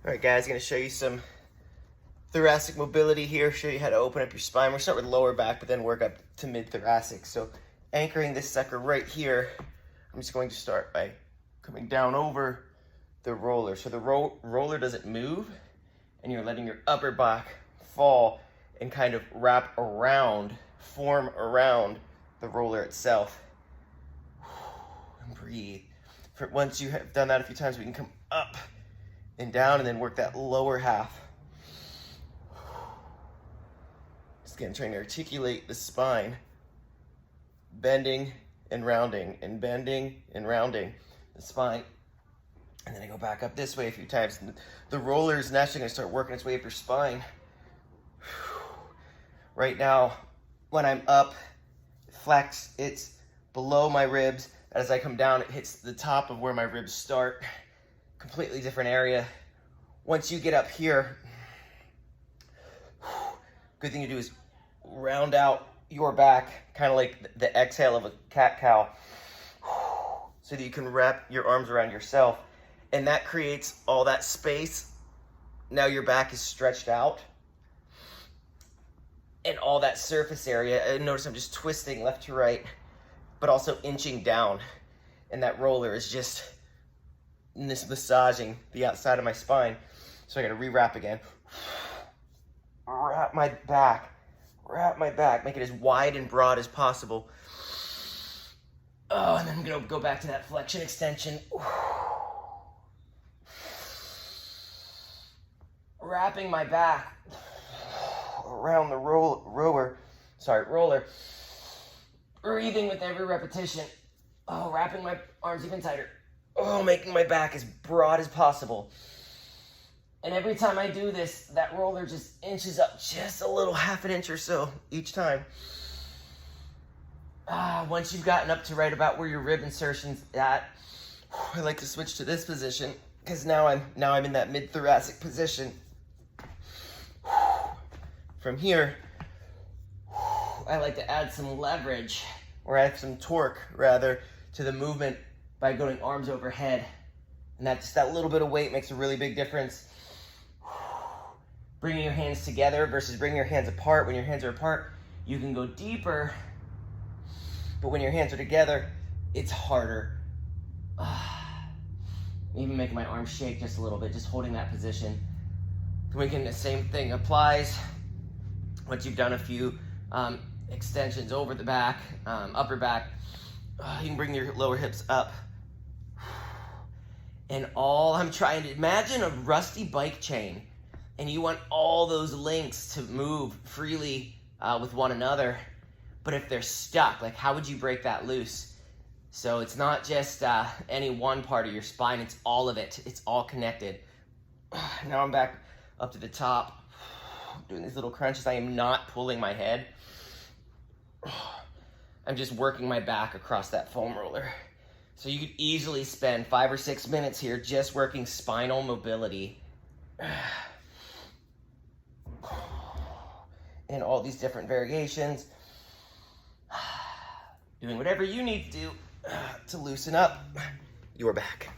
All right, guys, gonna show you some thoracic mobility here, show you how to open up your spine. We'll start with lower back, but then work up to mid-thoracic. So anchoring this sucker right here, I'm just going to start by coming down over the roller. So the roller doesn't move, and you're letting your upper back fall and kind of wrap around, form around the roller itself. And breathe. Once you have done that a few times, we can come up and down and then work that lower half. Just again, trying to articulate the spine, bending and rounding and bending and rounding the spine. And then I go back up this way a few times. And the roller is naturally going to start working its way up your spine. Right now, when I'm up, flex, it's below my ribs. As I come down, it hits the top of where my ribs start. Completely different area. Once you get up here, good thing to do is round out your back, kind of like the exhale of a cat-cow, so that you can wrap your arms around yourself. And that creates all that space. Now your back is stretched out. And all that surface area, and notice I'm just twisting left to right, but also inching down. And that roller is just massaging the outside of my spine. So I gotta rewrap again. Wrap my back, make it as wide and broad as possible. Oh, and then I'm gonna go back to that flexion extension. Wrapping my back around the roller. Breathing with every repetition. Oh, wrapping my arms even tighter. Oh, making my back as broad as possible. And every time I do this, that roller just inches up just a little, half an inch or so each time. Once you've gotten up to right about where your rib insertion's at, I like to switch to this position because now I'm in that mid-thoracic position. From here, I like to add some leverage, or add some torque rather, to the movement by going arms overhead. And just that little bit of weight makes a really big difference. Bringing your hands together versus bringing your hands apart. When your hands are apart, you can go deeper, but when your hands are together, it's harder. Even making my arms shake just a little bit, just holding that position. The same thing applies once you've done a few extensions over the back, upper back. You can bring your lower hips up. And all I'm trying to imagine a rusty bike chain, and you want all those links to move freely with one another. But if they're stuck, like how would you break that loose? So it's not just any one part of your spine, it's all of it. It's all connected. Now I'm back up to the top, doing these little crunches. I am not pulling my head. I'm just working my back across that foam roller. So you could easily spend 5 or 6 minutes here just working spinal mobility. In all these different variations. Doing whatever you need to do to loosen up your back.